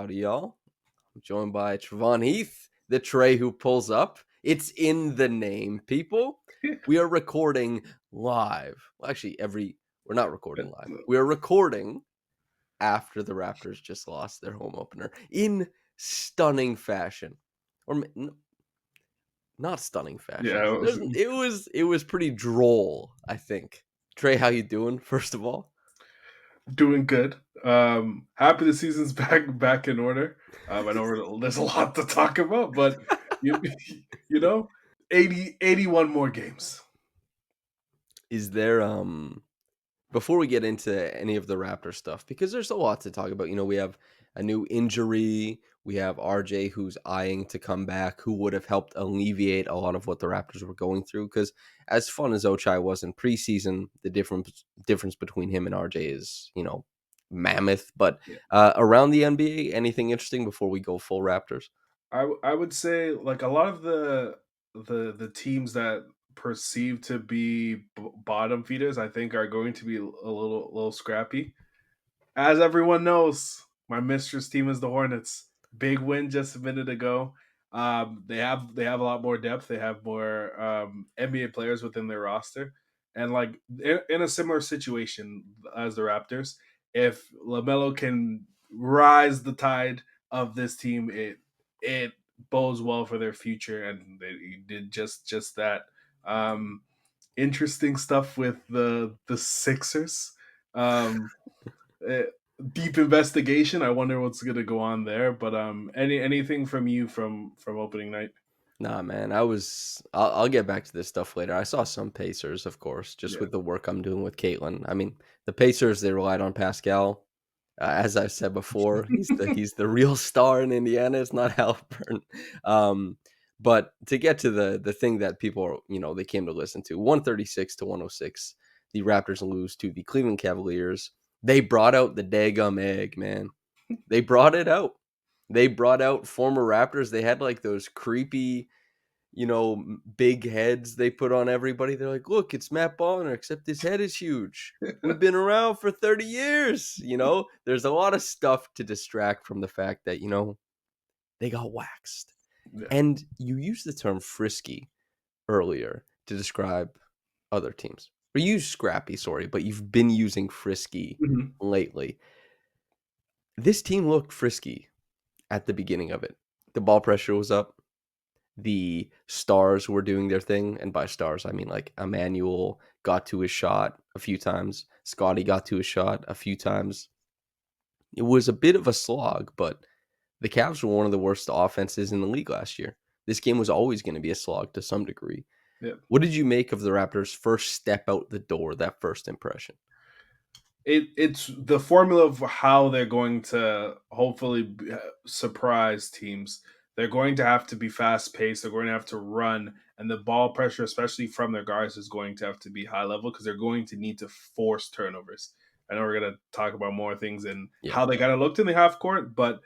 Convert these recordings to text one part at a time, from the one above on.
Howdy, y'all. I'm joined by Trevon Heath, the Trey who pulls up. It's in the name, people. We are recording live. Well, actually, we're not recording live. We are recording after the Raptors just lost their home opener in stunning fashion. Not stunning fashion. Yeah, It was pretty droll, I think. Trey, how you doing, first of all? doing good. Happy the season's back in order. I know there's a lot to talk about, but you, you know, 81 more games. Is there before we get into any of the Raptor stuff, because there's a lot to talk about. We have a new injury. We have RJ who's eyeing to come back, who would have helped alleviate a lot of what the Raptors were going through. Because as fun as Ochai was in preseason, the difference between him and RJ is, mammoth. But Yeah. Around the NBA, anything interesting before we go full Raptors? I would say like a lot of the teams that perceive to be bottom feeders, I think, are going to be a little scrappy. As everyone knows, my mistress team is the Hornets. Big win just a minute ago. They have a lot more depth. They have more NBA players within their roster, and like in a similar situation as the Raptors, if LaMelo can rise the tide of this team, it bodes well for their future, and they did just that. Um, Interesting stuff with the Sixers. Um, eh, Deep investigation. I wonder what's gonna go on there. But anything from you from opening night? Nah, man. I'll get back to this stuff later. I saw some Pacers, of course, just Yeah, with the work I'm doing with Caitlin. I mean, the Pacers, they relied on Pascal. As I've said before, he's the real star in Indiana. It's not Halliburton. Um, but to get to the thing that people they came to listen to, 136-106, the Raptors lose to the Cleveland Cavaliers. They brought out the daggum egg, man. They brought it out. They brought out former Raptors. They had like those creepy, big heads they put on everybody. They're like, look, it's Matt Bonner, except his head is huge. We've been around for 30 years. There's a lot of stuff to distract from the fact that, they got waxed. yeah. And you used the term frisky earlier to describe other teams. Or you used scrappy, sorry, but you've been using frisky Mhm. lately. This team looked frisky at the beginning of it. The ball pressure was up. The stars were doing their thing. And by stars, I mean like Emmanuel got to his shot a few times. Scottie got to his shot a few times. It was a bit of a slog, but the Cavs were one of the worst offenses in the league last year. This game was always going to be a slog to some degree. Yeah. What did you make of the Raptors' first step out the door, that first impression? It's the formula of how they're going to hopefully surprise teams. They're going to have to be fast paced. They're going to have to run, and the ball pressure, especially from their guards, is going to have to be high level because they're going to need to force turnovers. I know we're going to talk about more things and Yeah. how they kind of looked in the half court, but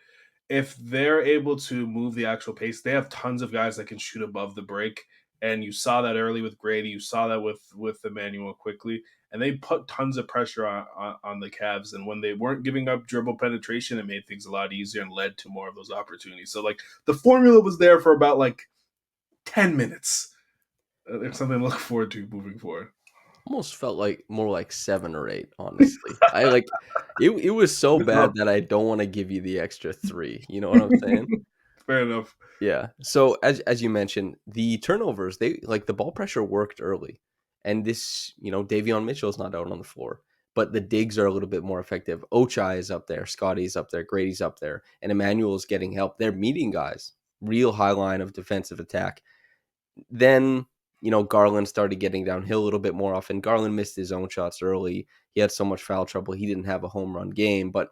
if they're able to move the actual pace, they have tons of guys that can shoot above the break. And you saw that early with Gradey. You saw that with Emmanuel quickly. And they put tons of pressure on the Cavs. And when they weren't giving up dribble penetration, it made things a lot easier and led to more of those opportunities. So, like, the formula was there for about, like, 10 minutes. There's something to look forward to moving forward. Almost felt like more like 7 or 8, honestly. I like it was so Good job. bad that I don't want to give you the extra 3. You know what I'm saying? Fair enough. Yeah. So as you mentioned, the turnovers, they like the ball pressure worked early. And this, Davion Mitchell's not out on the floor, but the digs are a little bit more effective. Ochai is up there, Scottie's up there, Grady's up there, and Emmanuel's getting help. They're meeting guys. Real high line of defensive attack. Then, Garland started getting downhill a little bit more often. Garland missed his own shots early. He had so much foul trouble. He didn't have a home run game, but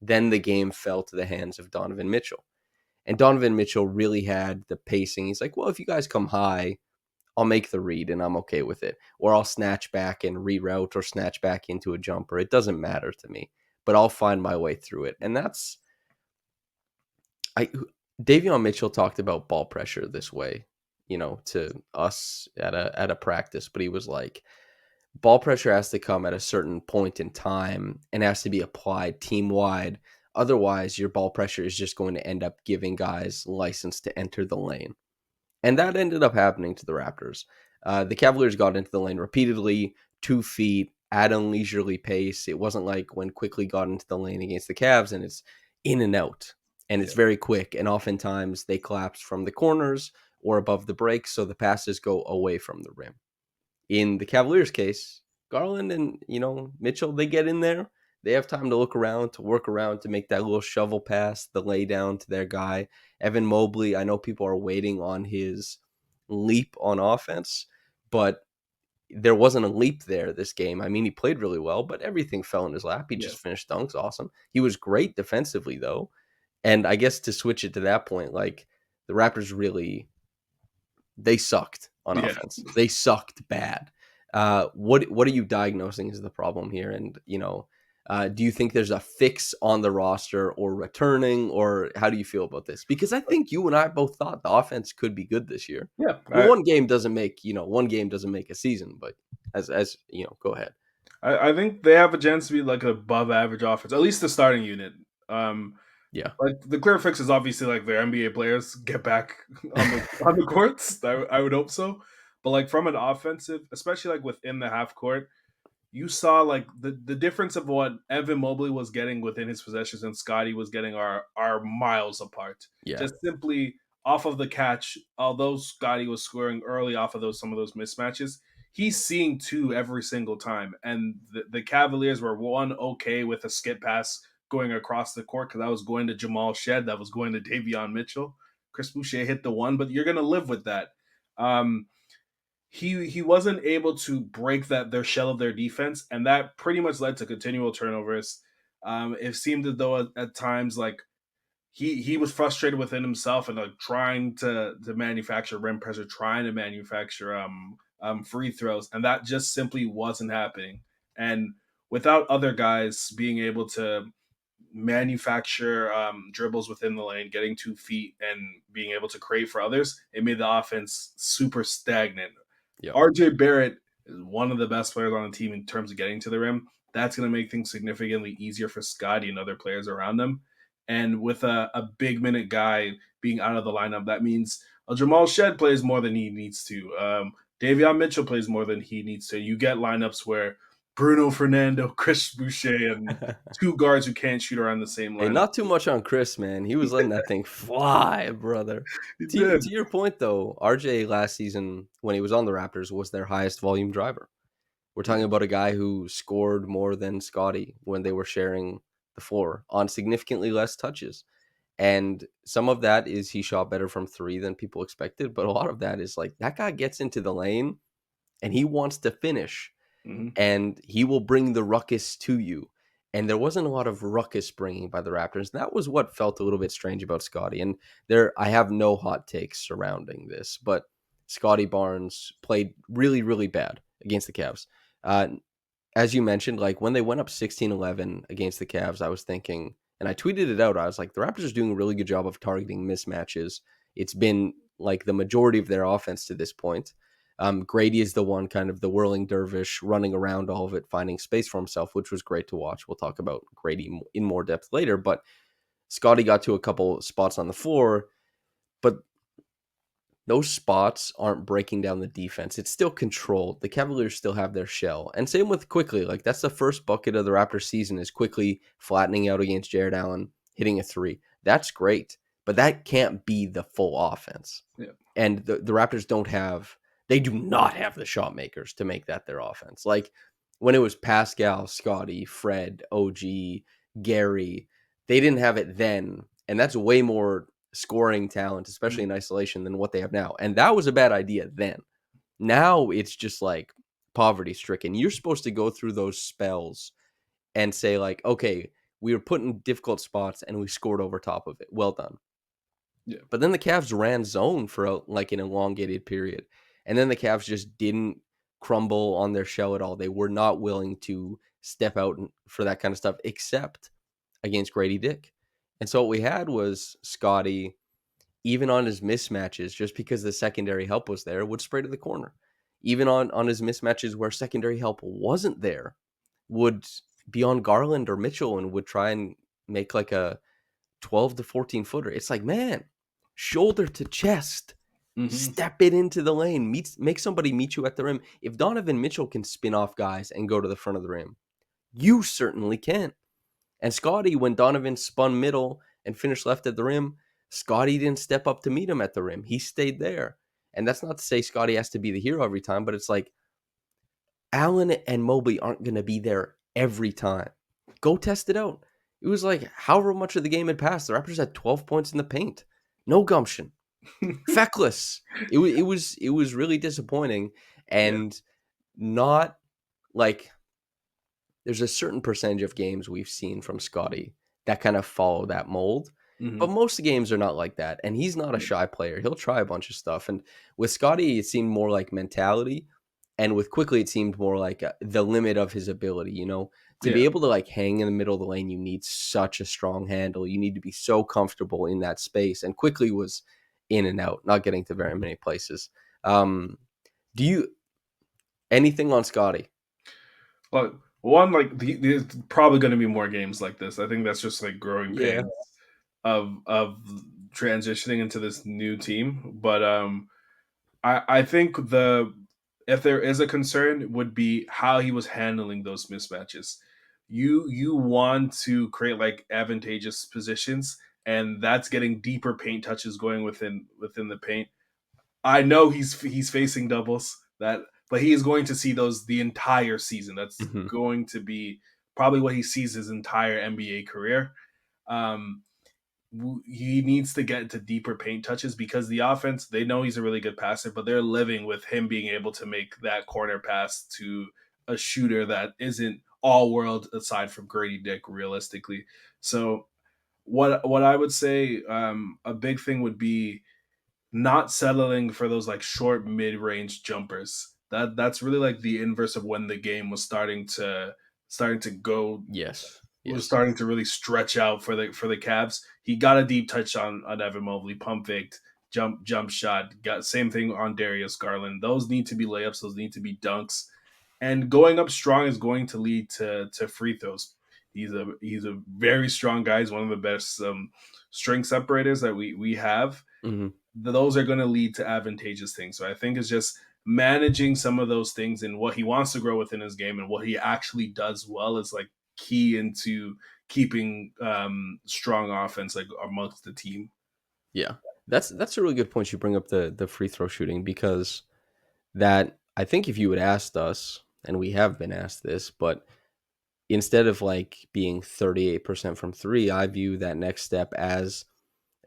then the game fell to the hands of Donovan Mitchell. And Donovan Mitchell really had the pacing. He's like, well, if you guys come high, I'll make the read and I'm okay with it. Or I'll snatch back and reroute or snatch back into a jumper. It doesn't matter to me, but I'll find my way through it. And I Davion Mitchell talked about ball pressure this way, to us at a practice, but he was like, ball pressure has to come at a certain point in time and has to be applied team wide. Otherwise, your ball pressure is just going to end up giving guys license to enter the lane. And that ended up happening to the Raptors. The Cavaliers got into the lane repeatedly, 2 feet, at a leisurely pace. It wasn't like when Quickly got into the lane against the Cavs and it's in and out. And it's Yeah. very quick. And oftentimes they collapse from the corners or above the breaks, so the passes go away from the rim. In the Cavaliers case, Garland and, Mitchell, they get in there. They have time to look around, to work around, to make that little shovel pass, the lay down to their guy. Evan Mobley, I know people are waiting on his leap on offense, but there wasn't a leap there this game. I mean, he played really well, but everything fell in his lap. He Yeah. just finished dunks. Awesome. He was great defensively, though. And I guess to switch it to that point, like the Raptors really they sucked on Yeah. offense. They sucked bad. What are you diagnosing as the problem here? And do you think there's a fix on the roster or returning, or how do you feel about this? Because I think you and I both thought the offense could be good this year. Yeah. Well, one game doesn't make a season, but as go ahead. I think they have a chance to be like an above average offense, at least the starting unit. Um, Yeah, like the clear fix is obviously like their NBA players get back on the courts. I would hope so. But like from an offensive, especially like within the half court, you saw like the difference of what Evan Mobley was getting within his possessions and Scottie was getting are miles apart. yeah, Just simply off of the catch, although Scottie was scoring early off of some of those mismatches, he's seeing two every single time. And the Cavaliers were one okay with a skip pass going across the court because I was going to Jamal Shead, that was going to Davion Mitchell. Chris Boucher hit the one, but you're gonna live with that. Um, he wasn't able to break their shell of their defense, and that pretty much led to continual turnovers. It seemed as though at times like he was frustrated within himself and like trying to manufacture rim pressure, trying to manufacture free throws, and that just simply wasn't happening. And without other guys being able to manufacture dribbles within the lane, getting 2 feet, and being able to create for others, it made the offense super stagnant. yeah, RJ Barrett is one of the best players on the team in terms of getting to the rim. That's going to make things significantly easier for Scottie and other players around them. And with a big minute guy being out of the lineup, that means Jamal Shead plays more than he needs to. Davion Mitchell plays more than he needs to. You get lineups where Bruno Fernando, Chris Boucher, and yeah. two guards who can't shoot are on the same Hey, lineup. not too much on Chris, man. He was letting that thing fly, brother. He To did. your point, though, RJ last season when he was on the Raptors was their highest volume driver. We're talking Yeah. about a guy who scored more than Scottie when they were sharing the floor on significantly less touches. And some of that is he shot better from three than people expected, but a lot of that is like that guy gets into the lane and he wants to finish Mm-hmm. and he will bring the ruckus to you. And there wasn't a lot of ruckus bringing by the Raptors. That was what felt a little bit strange about Scottie. And I have no hot takes surrounding this, but Scottie Barnes played really, really bad against the Cavs. Uh, as you mentioned, like when they went up 16-11 against the Cavs, I was thinking, and I tweeted it out. I was like, the Raptors are doing a really good job of targeting mismatches. It's been like the majority of their offense to this point. Gradey is the one kind of the whirling dervish running around all of it, finding space for himself, which was great to watch. We'll talk about Gradey in more depth later, but Scottie got to a couple spots on the floor, but those spots aren't breaking down the defense. It's still controlled. The Cavaliers still have their shell. And same with Quickly. Like that's the first bucket of the Raptors season is Quickly flattening out against Jared Allen, hitting a three. That's great. But that can't be the full offense. Yeah. And the Raptors they do not have the shot makers to make that their offense. Like when it was Pascal, Scottie, Fred, OG, Gary, they didn't have it then. And that's way more scoring talent, especially in isolation, than what they have now. And that was a bad idea then. Now it's just like poverty stricken. You're supposed to go through those spells and say, like, okay, we were put in difficult spots and we scored over top of it. Well done. Yeah. But then the Cavs ran zone for like an elongated period. And then the Cavs just didn't crumble on their shell at all. They were not willing to step out for that kind of stuff, except against Grady Dick. And so what we had was Scottie, even on his mismatches, just because the secondary help was there, would spray to the corner. Even on his mismatches where secondary help wasn't there, would be on Garland or Mitchell and would try and make like a 12 to 14 footer. It's like, man, shoulder to chest, Mhm. step it into the lane, make somebody meet you at the rim. If Donovan Mitchell can spin off guys and go to the front of the rim, you certainly can. And Scottie, when Donovan spun middle and finished left at the rim, Scottie didn't step up to meet him at the rim. He stayed there. And that's not to say Scottie has to be the hero every time, but it's like Allen and Mobley aren't going to be there every time. Go test it out. It was like however much of the game had passed, the Raptors had 12 points in the paint. No gumption. Feckless. It was really disappointing, Yeah. and not like there's a certain percentage of games we've seen from Scottie that kind of follow that mold. But Mhm. most games are not like that. And he's not a Yeah. shy player. He'll try a bunch of stuff. And with Scottie, it seemed more like mentality. And with Quickly, it seemed more like the limit of his ability. To be Yeah. able to like hang in the middle of the lane, you need such a strong handle. You need to be so comfortable in that space. And Quickly was in and out, not getting to very many places. Um, do you anything on Scottie? But one, like there's probably going to be more games like this. I think that's just like growing Yeah. pains of transitioning into this new team. But I think the if there is a concern would be how he was handling those mismatches. You want to create like advantageous positions, and that's getting deeper paint touches going within the paint. I know he's facing doubles that, but he is going to see those the entire season. That's Mhm. going to be probably what he sees his entire NBA career. Um, he needs to get into deeper paint touches because the offense, they know he's a really good passer, but they're living with him being able to make that corner pass to a shooter that isn't all world aside from Grady Dick realistically. So what I would say, a big thing would be not settling for those like short mid-range jumpers. That's really like the inverse of when the game was starting to go Yes. was Yes. starting to really stretch out for the Cavs. He got a deep touch on Evan Mobley, pump faked, jump shot. Got same thing on Darius Garland. Those need to be layups. Those need to be dunks. And going up strong is going to lead to free throws. He's a very strong guy. He's one of the best string separators that we have. Mhm. Those are going to lead to advantageous things. So I think it's just managing some of those things and what he wants to grow within his game and what he actually does well is like key into keeping strong offense like amongst the team. Yeah. That's a really good point you bring up the free throw shooting because that I think if you had asked us, and we have been asked this, but instead of like being 38% from three, I view that next step as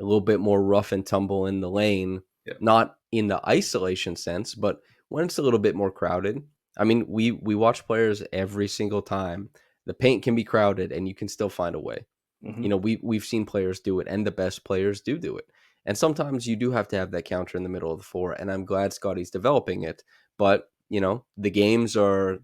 a little bit more rough and tumble in the lane, Yeah. not in the isolation sense, but when it's a little bit more crowded. I mean, we watch players every single time. The paint can be crowded and you can still find a way. Hmm. We've seen players do it, and the best players do it. And sometimes you do have to have that counter in the middle of the floor, and I'm glad Scottie's developing it. But the games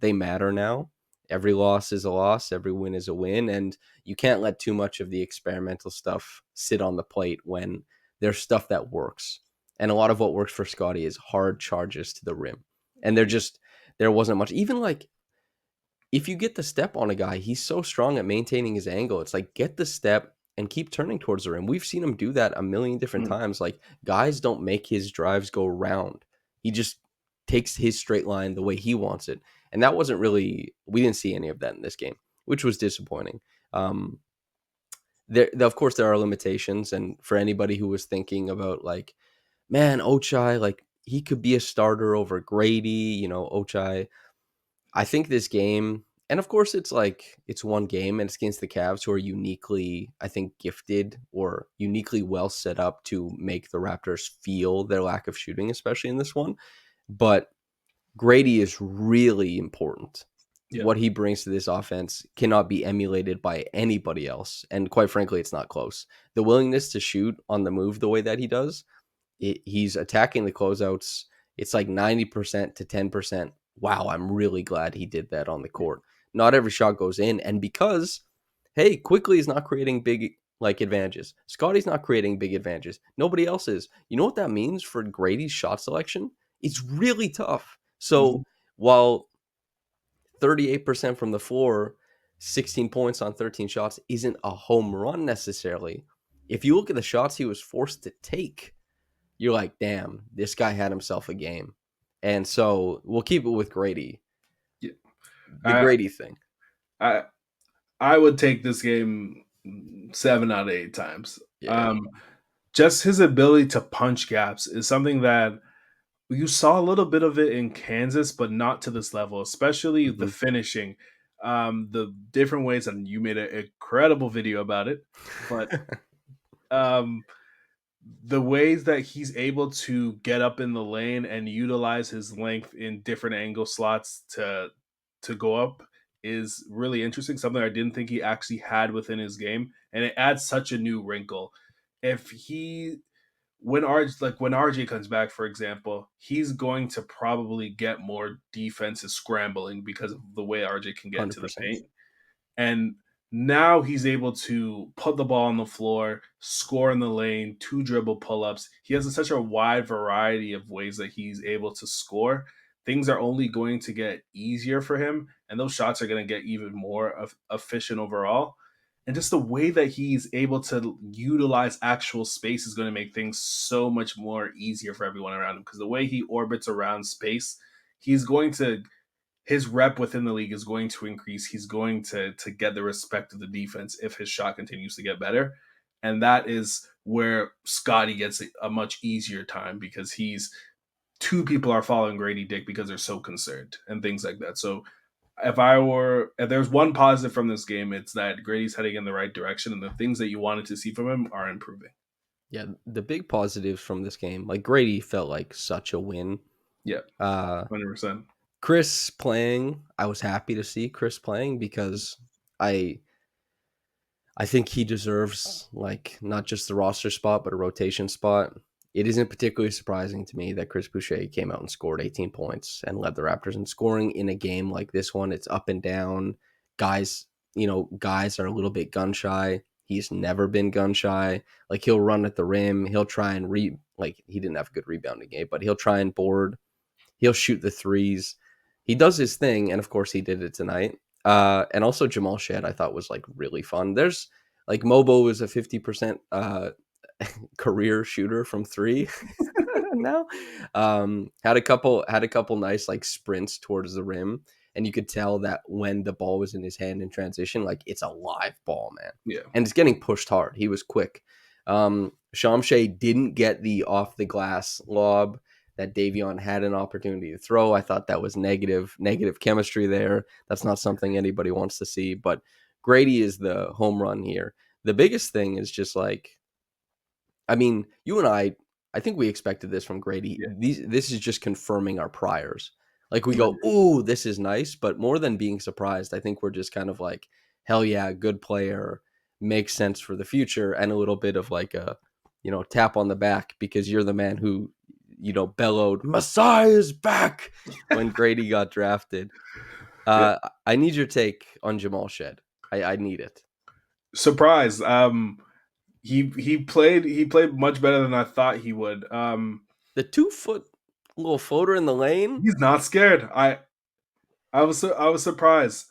they matter now. Every loss is a loss, every win is a win, and you can't let too much of the experimental stuff sit on the plate when there's stuff that works. And a lot of what works for Scottie is hard charges to the rim, and there wasn't much. Even like if you get the step on a guy, he's so strong at maintaining his angle. It's like get the step and keep turning towards the rim. We've seen him do that a million different times. Like guys don't make his drives go round. He just takes his straight line the way he wants it. And that wasn't really we didn't see any of that in this game, which was disappointing. Um of course there are limitations, and for anybody who was thinking about like, man, Ochai, like he could be a starter over Grady, Ochai, I think this game, and of course it's one game and it's against the Cavs who are uniquely, I think, gifted or uniquely well set up to make the Raptors feel their lack of shooting, especially in this one. But Grady is really important. Yeah. What he brings to this offense cannot be emulated by anybody else. And quite frankly, it's not close. The willingness to shoot on the move the way that he does, he's attacking the closeouts. It's like 90% to 10%. Wow, I'm really glad he did that on the court. Not every shot goes in. And because, hey, Quickly is not creating big like advantages. Scottie's not creating big advantages. Nobody else is. You know what that means for Grady's shot selection? It's really tough. Hmm. So while 38% from the floor, 16 points on 13 shots isn't a home run necessarily. If you look at the shots he was forced to take, you're like, damn, this guy had himself a game. And so we'll keep it with Gradey. Yeah. The I Gradey thing. I I would take this game 7 out of 8 times. Yeah. Just his ability to punch gaps is something that you saw a little bit of it in Kansas, but not to this level, especially the Mhm. finishing, the different ways, and you made an incredible video about it. But um, the ways that he's able to get up in the lane and utilize his length in different angle slots to go up is really interesting. Something I didn't think he actually had within his game, and it adds such a new wrinkle. If he when RJ comes back, for example, he's going to probably get more defenses scrambling because of the way RJ can get to the 100%. paint. And now he's able to put the ball on the floor, score in the lane, two dribble pull ups. He has such a wide variety of ways that he's able to score. Things are only going to get easier for him, and those shots are going to get even more efficient overall. And just the way that he's able to utilize actual space is going to make things so much more easier for everyone around him. Because the way he orbits around space, he's going to his rep within the league is going to increase. He's going to get the respect of the defense if his shot continues to get better. And that is where Scottie gets a much easier time because he's two people are following Grady Dick because they're so concerned and things like that. So if there's one positive from this game, it's that Grady's heading in the right direction and the things that you wanted to see from him are improving. Yeah, the big positives from this game, like Grady felt like such a win. Yeah, Uh 100%. Chris playing, I was happy to see Chris playing because I I think he deserves like not just the roster spot, but a rotation spot. It isn't particularly surprising to me that Chris Boucher came out and scored 18 points and led the Raptors in scoring in a game like this one. It's up and down. Guys, guys are a little bit gun shy. He's never been gun shy. Like he'll run at the rim. He'll try and like he didn't have a good rebounding game, but he'll try and board. He'll shoot the threes. He does his thing, and of course he did it tonight. And also Jamal Shead, I thought was like really fun. There's like Mobo is a 50% career shooter from three now. Had a couple nice like sprints towards the rim, and you could tell that when the ball was in his hand in transition, like it's a live ball, man, Yeah. and it's getting pushed hard. He was quick. Shamshay didn't get the off the glass lob that Davion had an opportunity to throw. I thought that was negative chemistry there. That's not something anybody wants to see. But Gradey is the home run here. The biggest thing is just like, I mean, you and I think we expected this from Gradey. Yeah. This is just confirming our priors. Like we go, 100. ooh, this is nice. But more than being surprised, I think we're just kind of like, hell yeah, good player, makes sense for the future, and a little bit of like a, tap on the back because you're the man who, bellowed, Messiah is back when Gradey got drafted. Yeah. I need your take on Jamal Shead. I need it. Surprise. He played much better than I thought he would. The 2 foot little floater in the lane. He's not scared. I was surprised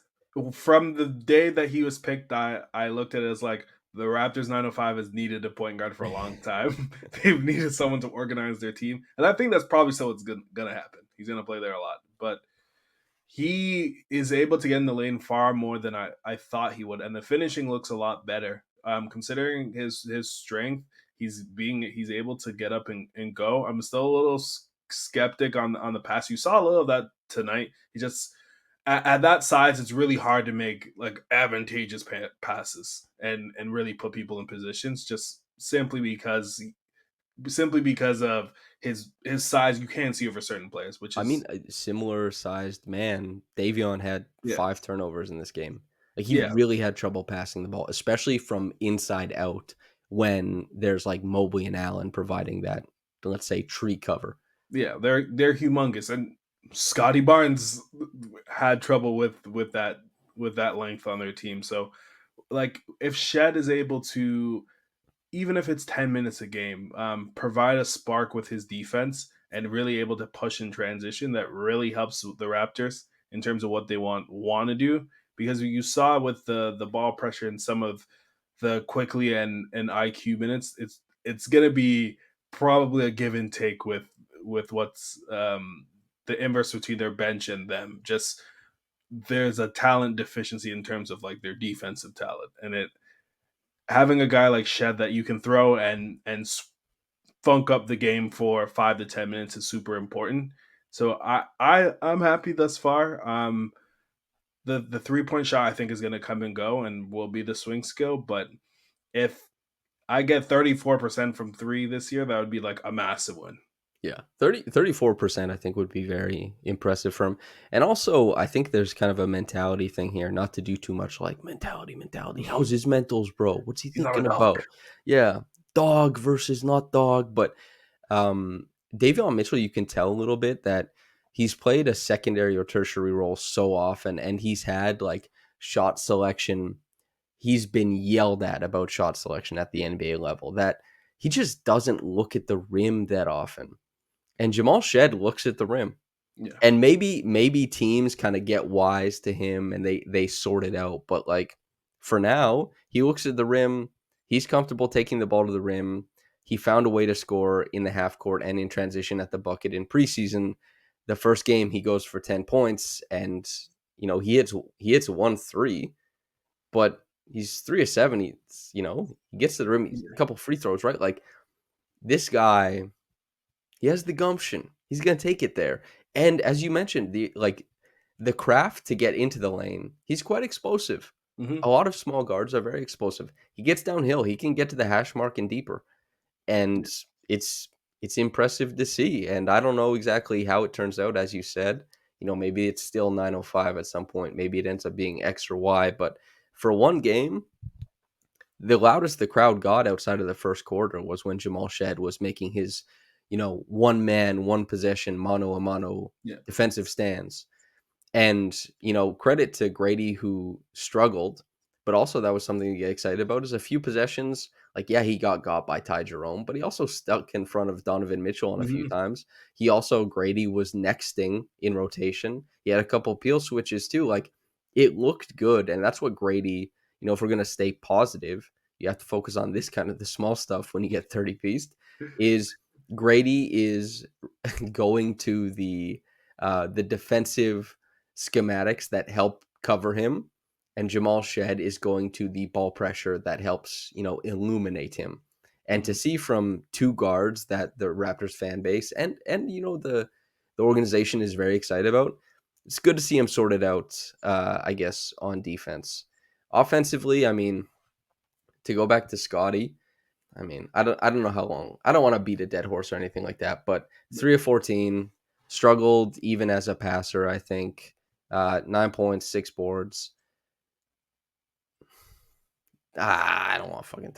from the day that he was picked. I looked at it as like the Raptors 905 has needed a point guard for a long time. They've needed someone to organize their team, and I think that's probably still what's gonna happen. He's gonna play there a lot, but he is able to get in the lane far more than I thought he would, and the finishing looks a lot better. Considering his strength, he's able to get up and go. I'm still a little skeptic on the pass. You saw a little of that tonight. He just at that size, it's really hard to make like advantageous passes and really put people in positions. Just simply because of his size, you can't see over certain players, which I mean, is a similar sized man, Davion had yeah, 5 turnovers in this game. Like he yeah, really had trouble passing the ball, especially from inside out when there's like Mobley and Allen providing that, let's say, tree cover. yeah. They're humongous, and Scottie Barnes had trouble with that length on their team. So like if Shed is able to, even if it's 10 minutes a game, provide a spark with his defense and really able to push in transition, that really helps the Raptors in terms of what they want to do. because you saw with the ball pressure and some of the quickly and IQ minutes, it's gonna be probably a give and take with what's the inverse between their bench and them. Just there's a talent deficiency in terms of like their defensive talent, and it having a guy like Shed that you can throw and funk up the game for 5 to 10 minutes is super important. So I'm happy thus far. The 3 point shot I think is going to come and go and will be the swing skill. But if I get 34% from three this year, that would be like a massive win. Yeah, 34% I think would be very impressive for him. And also, I think there's kind of a mentality thing here, not to do too much like mentality. How's his mentals, bro? What's he He's not a thinking dog. about? Yeah, dog versus not dog. But Davion Mitchell, you can tell a little bit that he's played a secondary or tertiary role so often, and he's had like shot selection. He's been yelled at about shot selection at the NBA level that he just doesn't look at the rim that often. And Jamal Shead looks at the rim. Yeah. And maybe teams kind of get wise to him and they sort it out. But like for now, he looks at the rim. He's comfortable taking the ball to the rim. He found a way to score in the half court and in transition at the bucket in preseason. The first game he goes for 10 points and he hits 1 3, but he's 3 of 7. He gets to the rim, he's a couple free throws, right? Like this guy, he has the gumption. He's gonna take it there. And as you mentioned, the craft to get into the lane, he's quite explosive. Hmm. A lot of small guards are very explosive. He gets downhill. He can get to the hash mark and deeper. And it's it's impressive to see. And I don't know exactly how it turns out, as you said. Maybe it's still 905 at some point. Maybe it ends up being X or Y. But for one game, the loudest the crowd got outside of the first quarter was when Jamal Shead was making his, one man, one possession, mano a mano Yeah. defensive stands. And, credit to Gradey who struggled, but also that was something to get excited about is a few possessions. Like, yeah, he got by Ty Jerome, but he also stuck in front of Donovan Mitchell on a few Hmm. times. Grady was nexting in rotation. He had a couple peel switches too. Like, it looked good. And that's what Grady, if we're going to stay positive, you have to focus on this kind of the small stuff when you get 30 pieced, is Grady is going to the defensive schematics that help cover him, and Jamal Shead is going to the ball pressure that helps, illuminate him. And to Hmm. see from two guards that the Raptors fan base and the organization is very excited about, it's good to see him sorted out. I guess on defense, offensively, I mean, to go back to Scottie, I mean, I don't know how long. I don't want to beat a dead horse or anything like that, but 3 of 14, struggled even as a passer, I think. 9 points, 6 boards. I don't want fucking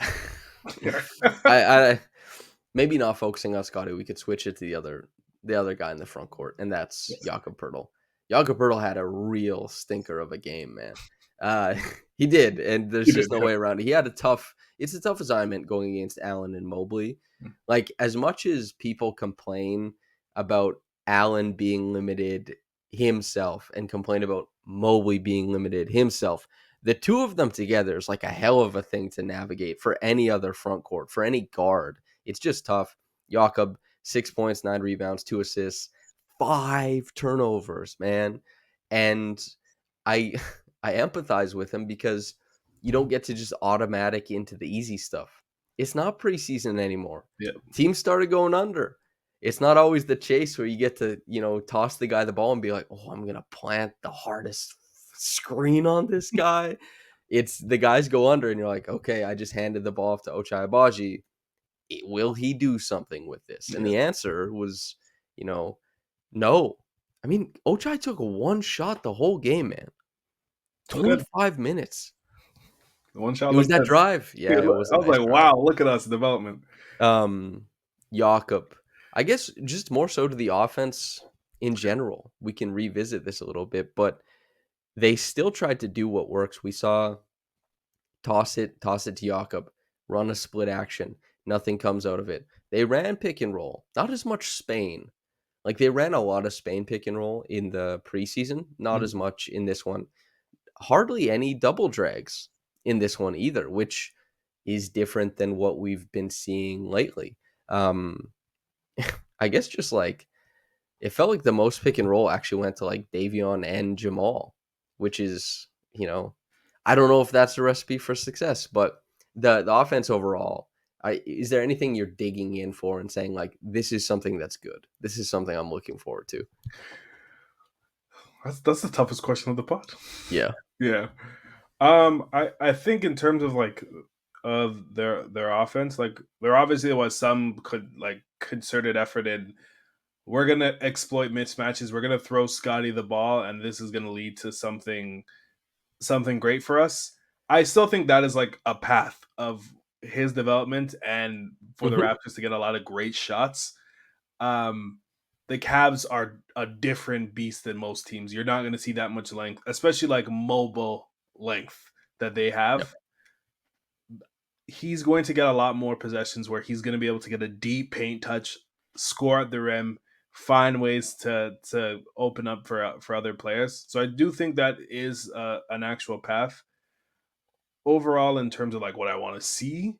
I maybe not focusing on Scotty. We could switch it to the other guy in the front court, and that's Yes. Jakob Pertl. Jakob Pertl had a real stinker of a game, man. Uh, he did, and there's You did, just no way around it. He had it's a tough assignment going against Allen and Mobley. yeah. Like as much as people complain about Allen being limited himself and complain about Mobley being limited himself, the two of them together is like a hell of a thing to navigate for any other front court, for any guard. It's just tough. Jakob, 6 points, 9 rebounds, 2 assists, 5 turnovers, man. And I I empathize with him because you don't get to just automatic into the easy stuff. It's not preseason anymore. Yeah. Teams started going under. It's not always the chase where you get to, toss the guy the ball and be like, oh, I'm going to plant the hardest screen on this guy. It's the guys go under and you're like, okay, I just handed the ball off to Ochai Abaji. Will he do something with this? And Yeah. the answer was, no. I mean, Ochai took one shot the whole game, man. Okay. 25 minutes. The one shot It was looked that good. drive. Yeah, Yeah, it was a I was nice like, drive. wow, look at us development. Um, Jakob. I guess just more so to the offense in general. We can revisit this a little bit, but they still tried to do what works. We saw toss it to Jakob, run a split action. Nothing comes out of it. They ran pick and roll, not as much Spain. Like they ran a lot of Spain pick and roll in the preseason, not as Mhm. much in this one. hardly any double drags in this one either, which is different than what we've been seeing lately. Um, I guess just like it felt like the most pick and roll actually went to like Davion and Jamal, which is, I don't know if that's a recipe for success, but the offense overall, is there anything you're digging in for and saying like this is something that's good? This is something I'm looking forward to. That's the toughest question of the pod. Yeah. Yeah. I think in terms of like of their offense, like there obviously was some could like concerted effort in we're gonna exploit mismatches, we're gonna throw Scottie the ball, and this is gonna lead to something great for us. I still think that is like a path of his development and for the Hmm. Raptors to get a lot of great shots. Um, the Cavs are a different beast than most teams. You're not going to see that much length, especially like mobile length that they Yeah. have. He's going to get a lot more possessions where he's going to be able to get a deep paint touch, score at the rim, find ways to open up for other players. So I do think that is an actual path. Overall, in terms of like what I want to see,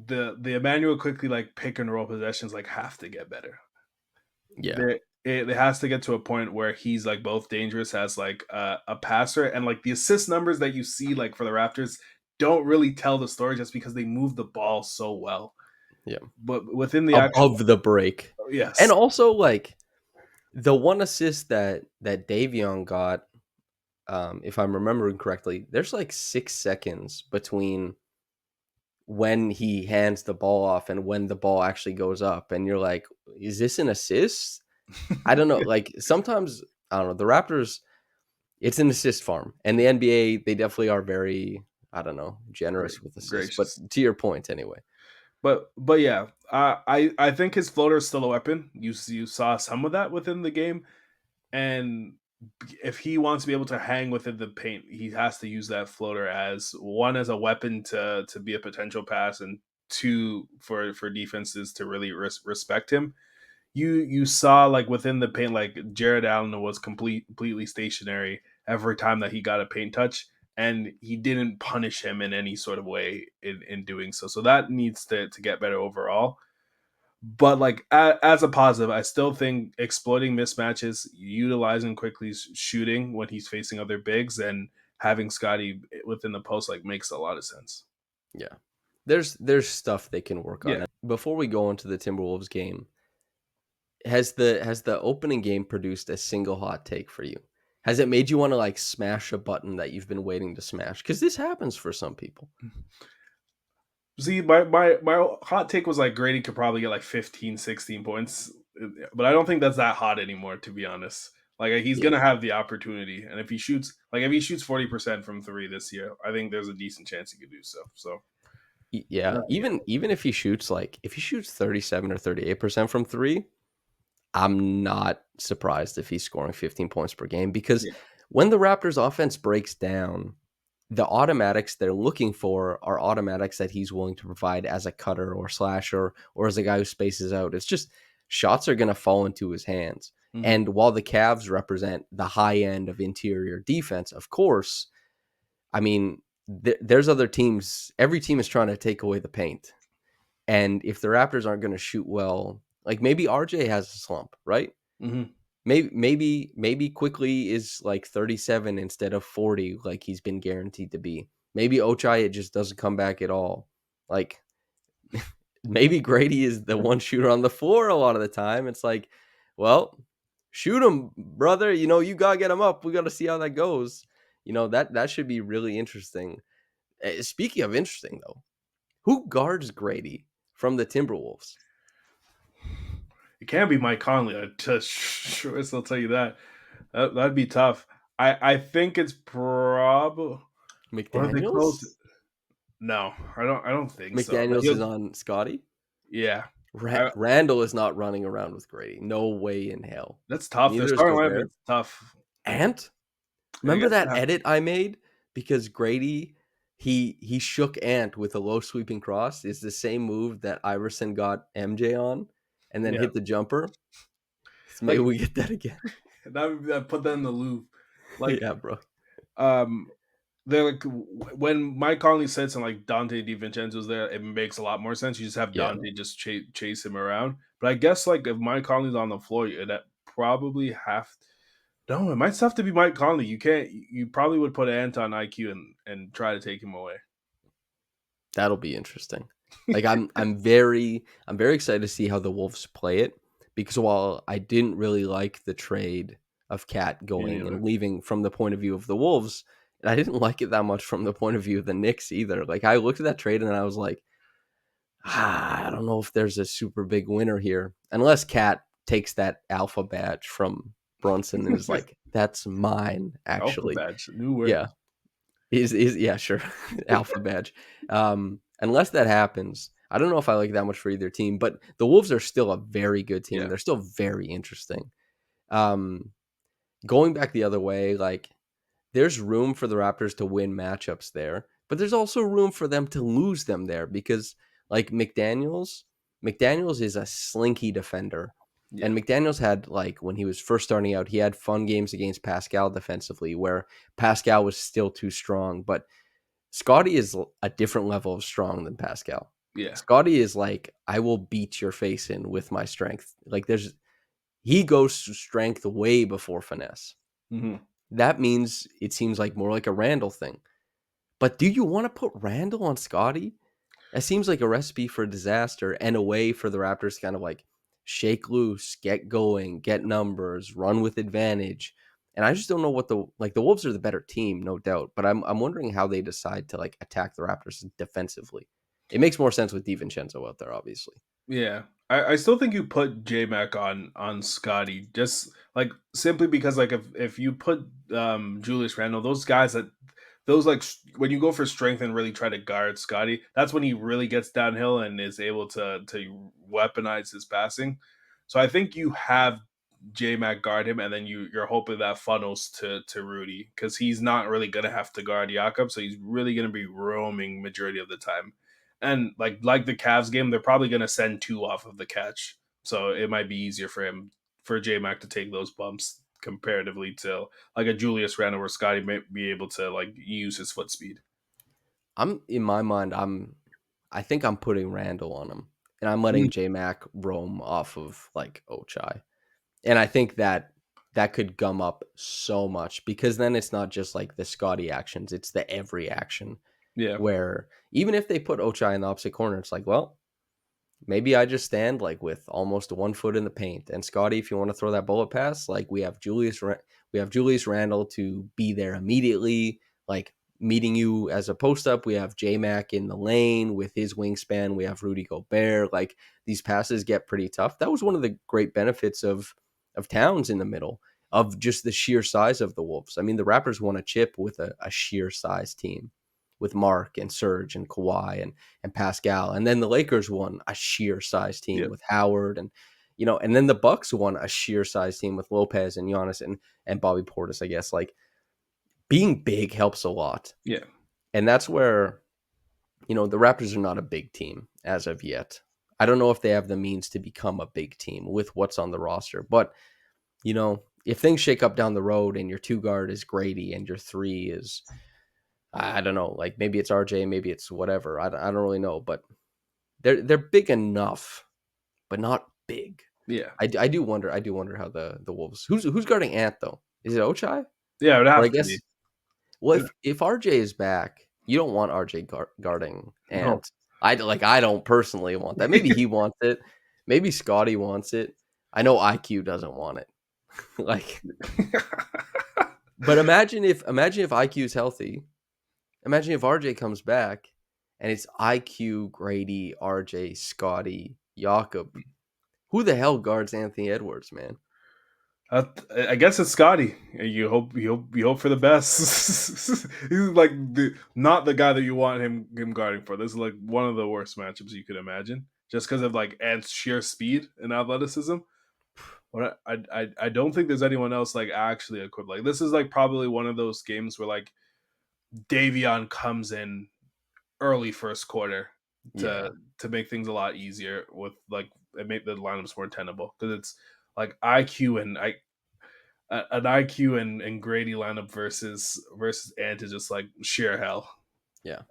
the Emmanuel quickly like pick and roll possessions like have to get better. Yeah. It has to get to a point where he's like both dangerous as like a passer and like the assist numbers that you see like for the Raptors don't really tell the story just because they move the ball so well. Yeah. But within the actual Above the break. And yes, also like the one assist that Davion got, if I'm remembering correctly, there's like 6 seconds between when he hands the ball off and when the ball actually goes up, and you're like, is this an assist? I don't know. Like sometimes I don't know. The Raptors, it's an assist farm, and the NBA they definitely are very, I don't know, generous with assists. But gracious. to your point, anyway. But yeah, I think his floater is still a weapon. You saw some of that within the game, and if he wants to be able to hang within the paint, he has to use that floater as one as a weapon to be a potential pass, and two for defenses to really respect him. You saw like within the paint, like Jared Allen was completely stationary every time that he got a paint touch, and he didn't punish him in any sort of way in doing so. So that needs to get better overall. But like as a positive, I still think exploiting mismatches, utilizing Quickly's shooting when he's facing other bigs, and having Scottie within the post like makes a lot of sense. Yeah, there's stuff they can work Yeah. on. Before we go into the Timberwolves game, has the opening game produced a single hot take for you? Has it made you want to like smash a button that you've been waiting to smash? Because this happens for some people. See, my hot take was like Gradey could probably get like 15, 16 points, but I don't think that's that hot anymore, to be honest. Like he's Yeah, gonna have the opportunity, and if he shoots 40% from three this year, I think there's a decent chance he could do so. So yeah. yeah, Even if he shoots 37 or 38% from three, I'm not surprised if he's scoring 15 points per game because yeah. when the Raptors offense breaks down, the automatics they're looking for are automatics that he's willing to provide as a cutter or slasher or as a guy who spaces out. It's just shots are going to fall into his hands. Hmm. And while the Cavs represent the high end of interior defense, of course, I mean, there's other teams. Every team is trying to take away the paint. And if the Raptors aren't going to shoot well, like maybe RJ has a slump, right? Hmm. Maybe quickly is like 37 instead of 40 like he's been guaranteed to be. Maybe Ochai it just doesn't come back at all. Like maybe Gradey is the one shooter on the floor a lot of the time. It's like, well, shoot him, brother. You gotta get him up. We gotta see how that goes. That should be really interesting. Speaking of interesting though, who guards Gradey from the Timberwolves? It can't be Mike Conley. I just sure I'll tell you that. That'd be tough. I think it's probably or are they close? McDaniels? No, I don't think so. McDaniels is on Scottie. Yeah. I, Randall is not running around with Gradey. No way in hell. that's tough. Their Neither is starting lineup Gobert. is tough. Ant, I remember guess that edit I made because Gradey he shook Ant with a low sweeping cross. Is the same move that Iverson got MJ on, and then yeah. hit the jumper. So maybe Like we get that again. that put that in the loop. Like Yeah, bro. Um, they're like when Mike Conley sits and like Dante DiVincenzo's there, it makes a lot more sense. You just have Yeah, Dante just chase him around. But I guess like if Mike Conley's on the floor, that probably have no, it might have to be Mike Conley. You can't. You probably would put Anton IQ and try to take him away. that'll be interesting. Like I'm very excited to see how the Wolves play it because while I didn't really like the trade of Cat Me going neither. and leaving from the point of view of the Wolves, and I didn't like it that much from the point of view of the Knicks either. Like I looked at that trade and I was like, I don't know if there's a super big winner here unless Cat takes that alpha badge from Brunson and is like, that's mine Alpha actually. badge, new word. Yeah. Is yeah, sure. Alpha badge. Unless that happens, I don't know if I like that much for either team, but the Wolves are still a very good team. Yeah, They're still very interesting. Um, Going back the other way, like there's room for the Raptors to win matchups there, but there's also room for them to lose them there because like McDaniels is a slinky defender. yeah, And McDaniels had like when he was first starting out, he had fun games against Pascal defensively where Pascal was still too strong, but Scottie is a different level of strong than Pascal. yeah. Scottie is like, I will beat your face in with my strength. Like he goes to strength way before finesse. Hmm. That means it seems like more like a Randall thing. But do you want to put Randall on Scottie? That seems like a recipe for disaster and a way for the Raptors to kind of like shake loose, get going, get numbers, run with advantage. And I just don't know what the Wolves are the better team, no doubt. But I'm wondering how they decide to like attack the Raptors defensively. It makes more sense with DiVincenzo out there, obviously. Yeah, I still think you put J Mac on Scotty just like simply because like if you put Julius Randle, those guys that those like when you go for strength and really try to guard Scotty, that's when he really gets downhill and is able to weaponize his passing. So I think you have J Mac guard him, and then you're hoping that funnels to Rudy because he's not really gonna have to guard Jakob, so he's really gonna be roaming majority of the time. And like the Cavs game, they're probably gonna send two off of the catch, so it might be easier for him for J Mac to take those bumps comparatively to like a Julius Randle where Scotty may be able to like use his foot speed. I'm in my mind, I think I'm putting Randall on him. And I'm letting J Mac roam off of like Ochai. And I think that could gum up so much because then it's not just like the Scotty actions, it's the every action Yeah, where even if they put Ochai in the opposite corner, it's like, well, maybe I just stand like with almost 1 foot in the paint. And Scotty, if you want to throw that bullet pass, like we have Julius Randle to be there immediately, like meeting you as a post up. We have J Mac in the lane with his wingspan. We have Rudy Gobert. Like these passes get pretty tough. That was one of the great benefits of Towns in the middle of just the sheer size of the Wolves. I mean, the Raptors won a chip with a sheer size team with Mark and Serge and Kawhi and Pascal. And then the Lakers won a sheer size team yeah, with Howard and then the Bucks won a sheer size team with Lopez and Giannis and Bobby Portis, I guess. Like being big helps a lot. yeah, And that's where, the Raptors are not a big team as of yet. I don't know if they have the means to become a big team with what's on the roster, but if things shake up down the road and your two guard is Gradey and your three is I don't know, like maybe it's RJ, maybe it's whatever. I don't really know, but they're big enough, but not big. yeah, I do wonder how the Wolves who's guarding Ant though? Is it Ochai? yeah. It would Or I have to be. guess well if RJ is back, you don't want RJ guarding No. Ant. I don't personally want that. Maybe he wants it. Maybe Scotty wants it. I know IQ doesn't want it. like, but imagine if IQ is healthy. Imagine if RJ comes back and it's IQ, Gradey, RJ, Scotty, Jakob. Who the hell guards Anthony Edwards, man? I guess it's Scotty. You hope for the best. He's like not the guy that you want him guarding for. This is like one of the worst matchups you could imagine, just because of like Ant's sheer speed and athleticism. But I don't think there's anyone else like actually equipped. Like this is like probably one of those games where like Davion comes in early first quarter to Yeah. to make things a lot easier with like and make the lineups more tenable because it's like IQ and an IQ and Gradey lineup versus Ant is just like sheer hell. Yeah.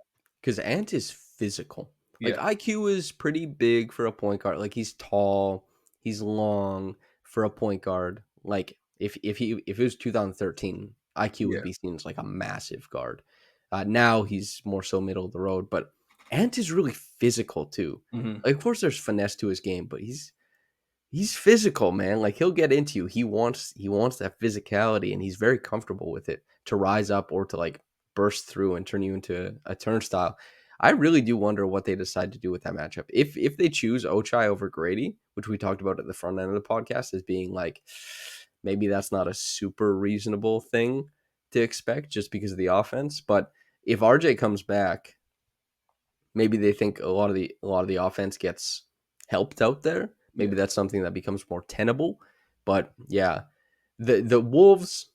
Because Ant is physical. Like Yeah. IQ is pretty big for a point guard. Like he's tall, he's long for a point guard. Like if it was 2013, IQ would Yeah. be seen as like a massive guard. Now he's more so middle of the road, but Ant is really physical too. Hmm. Like, of course, there's finesse to his game, but he's physical, man. Like he'll get into you. He wants that physicality, and he's very comfortable with it to rise up or to like burst through and turn you into a turnstile. I really do wonder what they decide to do with that matchup. If they choose Ochai over Gradey, which we talked about at the front end of the podcast as being like maybe that's not a super reasonable thing to expect just because of the offense. But if RJ comes back, maybe they think a lot of the offense gets helped out there. Yeah. Maybe that's something that becomes more tenable. But yeah, the Wolves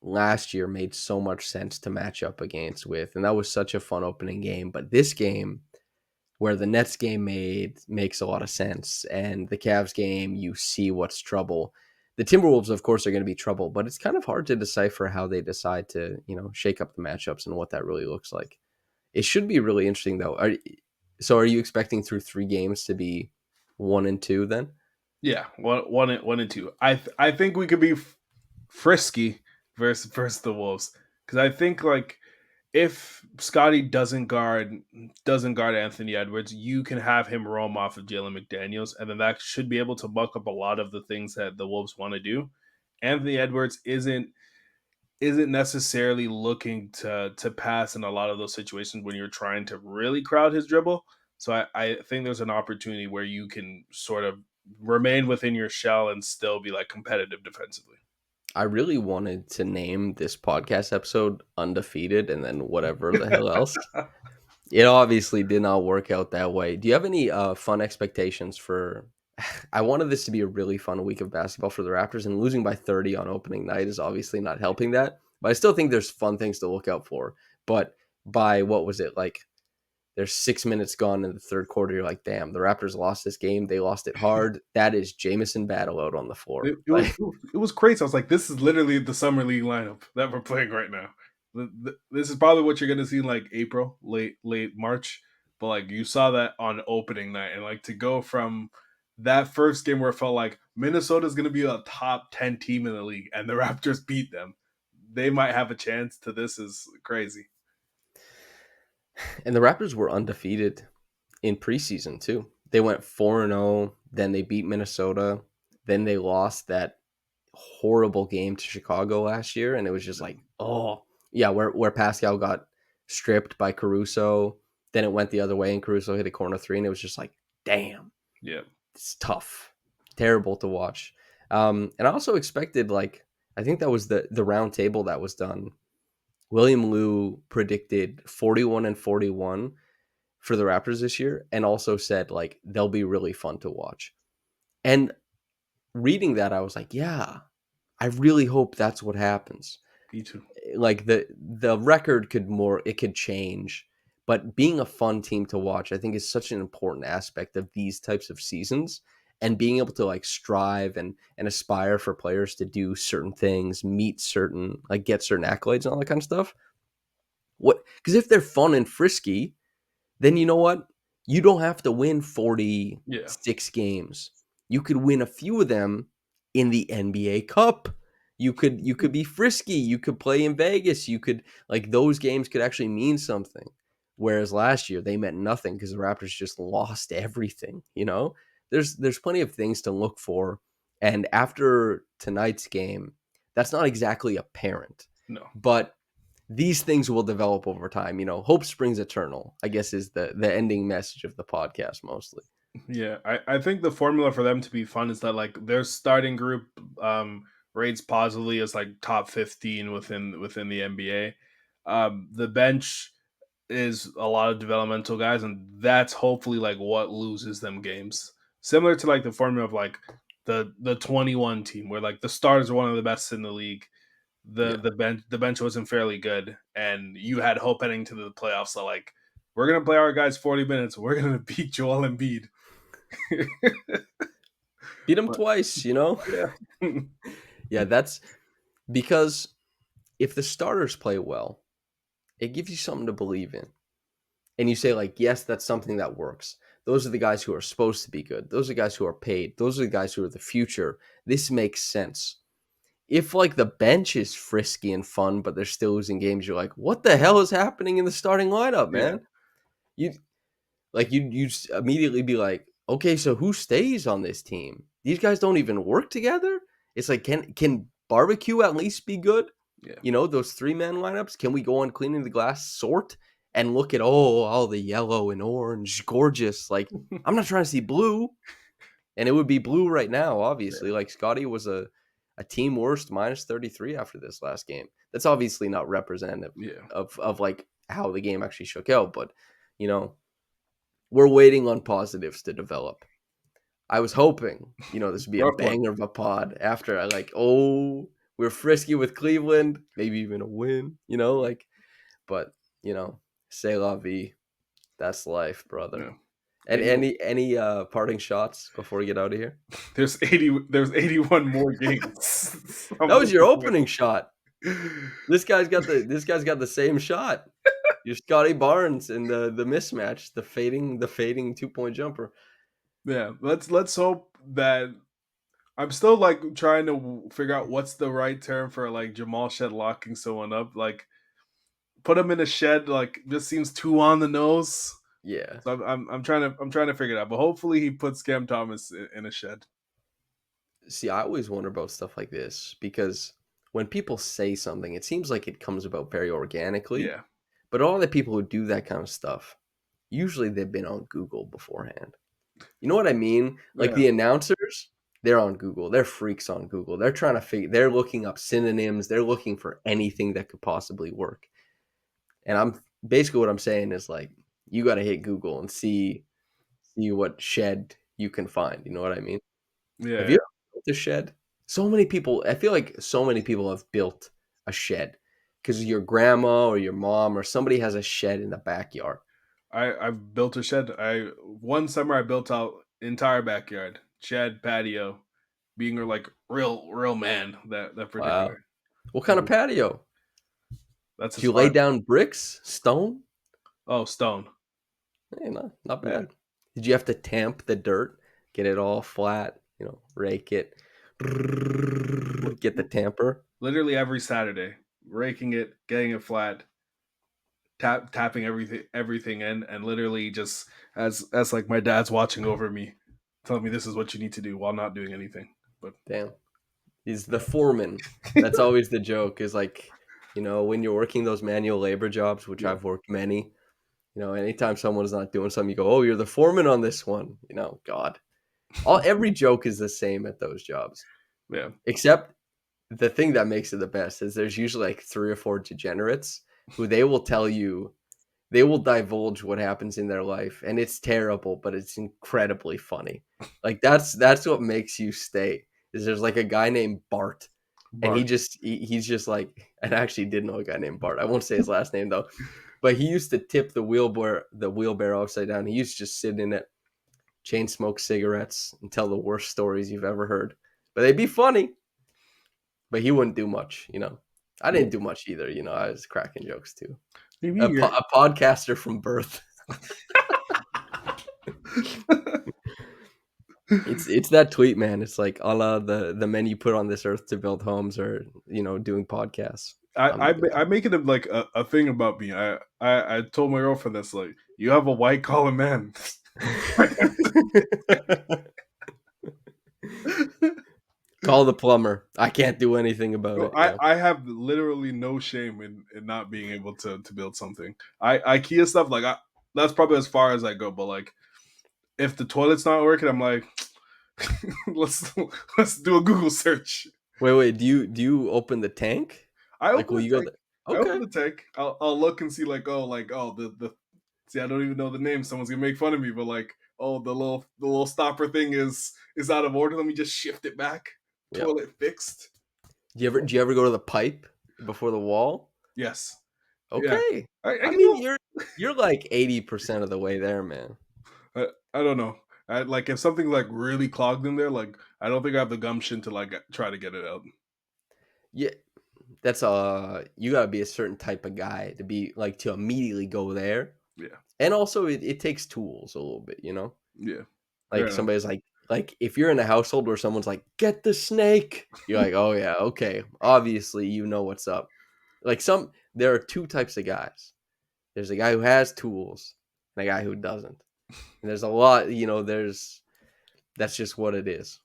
last year made so much sense to match up against with, and that was such a fun opening game. But this game, where the Nets game makes a lot of sense, and the Cavs game, you see what's trouble. The Timberwolves, of course, are going to be trouble, but it's kind of hard to decipher how they decide to, shake up the matchups and what that really looks like. It should be really interesting though. So are you expecting through 3 games to be 1-2 then? Yeah. One and two. I think we could be frisky versus the Wolves because I think like if Scottie doesn't guard Anthony Edwards, you can have him roam off of Jalen McDaniels, and then that should be able to buck up a lot of the things that the Wolves want to do. Anthony Edwards isn't necessarily looking to pass in a lot of those situations when you're trying to really crowd his dribble. So I think there's an opportunity where you can sort of remain within your shell and still be like competitive defensively. I really wanted to name this podcast episode Undefeated and then whatever the hell else. It obviously did not work out that way. Do you have any fun expectations for I wanted this to be a really fun week of basketball for the Raptors, and losing by 30 on opening night is obviously not helping that. But I still think there's fun things to look out for. But by what was it, like there's 6 minutes gone in the third quarter. You're like, damn, the Raptors lost this game. They lost it hard. That is Jamison battle out on the floor. It was it was crazy. I was like, this is literally the summer league lineup that we're playing right now. This is probably what you're gonna see in like April, late March. But like you saw that on opening night, and like to go from that first game where it felt like Minnesota's gonna be a top 10 team in the league, and the Raptors beat them. They might have a chance to this is crazy. and the Raptors were undefeated in preseason too. They went 4-0, then they beat Minnesota, then they lost that horrible game to Chicago last year, and it was just like, oh yeah, where Pascal got stripped by Caruso, then it went the other way, and Caruso hit a corner three, and it was just like, damn, Yeah. it's tough, terrible to watch. And I also expected like I think that was the round table that was done. William Liu predicted 41-41 for the Raptors this year, and also said like they'll be really fun to watch. And reading that, I was like, yeah, I really hope that's what happens. Me too. Like the record could change, but being a fun team to watch, I think is such an important aspect of these types of seasons, and being able to like strive and aspire for players to do certain things, meet certain like get certain accolades and all that kind of stuff. What because if they're fun and frisky, then you know what? You don't have to win Yeah. 46 games. You could win a few of them in the NBA Cup. You could be frisky. You could play in Vegas. You could like those games could actually mean something. Whereas last year they meant nothing because the Raptors just lost everything, you know? There's plenty of things to look for. And after tonight's game, that's not exactly apparent. No. But these things will develop over time. Hope springs eternal, I guess, is the ending message of the podcast mostly. Yeah, I think the formula for them to be fun is that like their starting group rates positively as like top 15 within the NBA. The bench is a lot of developmental guys, and that's hopefully like what loses them games. Similar to like the formula of like the 21 team where like the starters are one of the best in the league. The Yeah. the bench wasn't fairly good, and you had hope heading to the playoffs. So like we're gonna play our guys 40 minutes. We're gonna beat Joel Embiid. Beat them But twice. yeah. Yeah, because if the starters play well, it gives you something to believe in. And you say, like, yes, that's something that works. Those are the guys who are supposed to be good. Those are the guys who are paid. Those are the guys who are the future. This makes sense. If like the bench is frisky and fun, but they're still losing games, you're like, what the hell is happening in the starting lineup, Yeah, man? You you immediately be like, okay, so who stays on this team? These guys don't even work together. It's like, can barbecue at least be good? yeah. You know, those 3-man lineups. Can we go on cleaning the glass sort and look at all the yellow and orange, gorgeous? Like, I'm not trying to see blue, and it would be blue right now. Obviously, Yeah, like Scottie was a team worst -33 after this last game. That's obviously not representative yeah. of like how the game actually shook out, but you know, we're waiting on positives to develop. I was hoping, this would be a Rough one. banger of a pod after I like, oh, we're frisky with Cleveland, maybe even a win, like, but say la vie. That's life, brother. Yeah. And 80, any parting shots before we get out of here? there's 81 more games. That I'm was your looking opening shot. This guy's got the same shot. You're Scotty Barnes in the mismatch, the fading 2-point jumper. Yeah, let's hope that I'm still like trying to figure out what's the right term for like Jamal Shed locking someone up. Like put him in a shed. Like just seems too on the nose. Yeah. So I'm trying to figure it out. But hopefully he puts Cam Thomas in a shed. See, I always wonder about stuff like this because when people say something, it seems like it comes about very organically. Yeah, But all the people who do that kind of stuff, usually they've been on Google beforehand. You know what I mean? Like yeah. the announcers, they're on Google. They're freaks on Google. They're trying to they're looking up synonyms. They're looking for anything that could possibly work. And I'm basically what I'm saying is like you got to hit Google and see what shed you can find. You know what I mean? Have Yeah, you ever built a shed? So many people, I feel like so many people have built a shed because your grandma or your mom or somebody has a shed in the backyard. I've built a shed. I one summer I built out entire backyard, shed, patio, being like real man that Wow. particular. What kind of patio? That's Did as you lay far. down bricks, stone? Oh, stone. Hey, not Yeah, bad. Did you have to tamp the dirt, get it all flat, rake it, get the tamper? literally every Saturday, raking it, getting it flat, tapping everything in, and literally just as like my dad's watching over me, telling me this is what you need to do while not doing anything. But Damn. He's the foreman. That's always the joke is like, when you're working those manual labor jobs, which yeah, I've worked many, anytime someone's not doing something, you go, "Oh, you're the foreman on this one." God. Every joke is the same at those jobs. yeah, Except the thing that makes it the best is there's usually like 3 or 4 degenerates who they will divulge what happens in their life and it's terrible, but it's incredibly funny. Like that's what makes you stay. Is there's like a guy named Bart and Bart. he's just like, and I actually did know a guy named Bart. I won't say his last name though, but he used to tip the wheelbarrow upside down. He used to just sit in it, chain smoke cigarettes, and tell the worst stories you've ever heard. But they'd be funny. But he wouldn't do much. I didn't do much either. I was cracking jokes too. Maybe A, you're. a podcaster from birth. It's that tweet, man. It's like a la the men you put on this earth to build homes or doing podcasts. I'm the guy. I make it like a thing about me. I told my girlfriend that's like you have a white collar man. Call the plumber. I can't do anything about No, it. I, Yeah. I have literally no shame in not being able to build something. IKEA stuff like that's probably as far as I go. But like if the toilet's not working, I'm like let's let's do a Google search. Wait. Do you open the tank? I Like, open will the you go? tank. I open Okay. the tank. I'll look and see like the see I don't even know the name. Someone's gonna make fun of me, but like the little stopper thing is out of order. Let me just shift it back. Yeah. Toilet fixed. Do you ever go to the pipe before the wall? Yes. Yeah. Okay. I I can mean, do. you're like 80% of the way there, man. I don't know. Like if something's like really clogged in there, like I don't think I have the gumption to like try to get it out. Yeah. that's you gotta be a certain type of guy to be like to immediately go there. Yeah. And also it takes tools a little bit, you know? Yeah. Fair Like enough. somebody's like if you're in a household where someone's like, get the snake, you're like, oh yeah, okay. Obviously you know what's up. Like there are two types of guys. There's a guy who has tools and a guy who doesn't. And there's a lot, that's just what it is.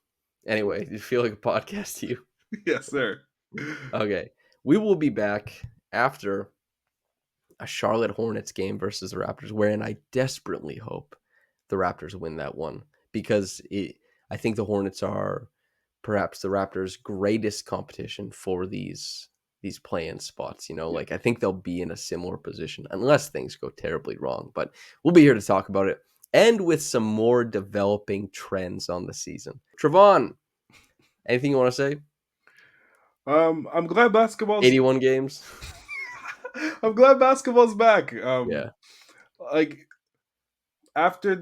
Anyway, you feel like a podcast to you? Yes, sir. Okay. We will be back after a Charlotte Hornets game versus the Raptors, wherein I desperately hope the Raptors win that one because I think the Hornets are perhaps the Raptors' greatest competition for these play-in spots. Yeah. Like I think they'll be in a similar position unless things go terribly wrong. But we'll be here to talk about it and with some more developing trends on the season. Trevon, anything you want to say? I'm glad basketball's 81 games. I'm glad basketball's back. Yeah. Like after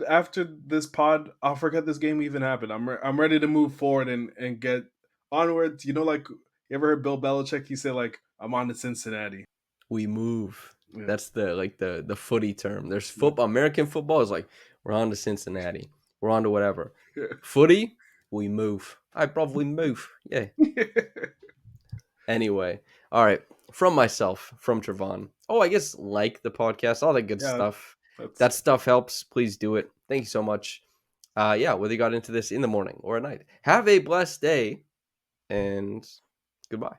this pod, I'll forget this game even happened. I'm ready to move forward and get onwards. Like you ever heard Bill Belichick? He said like, "I'm on to Cincinnati." We move. Yeah, That's the footy term. There's yeah, football. American football is like we're on to Cincinnati. We're on to whatever. Footy, we move. I probably move. Yeah. yeah. Anyway, all right. From myself, from Trevon. Oh, I guess like the podcast, all that good Yeah, stuff. that's That stuff helps. Please do it. Thank you so much. Yeah, whether you got into this in the morning or at night, have a blessed day and goodbye.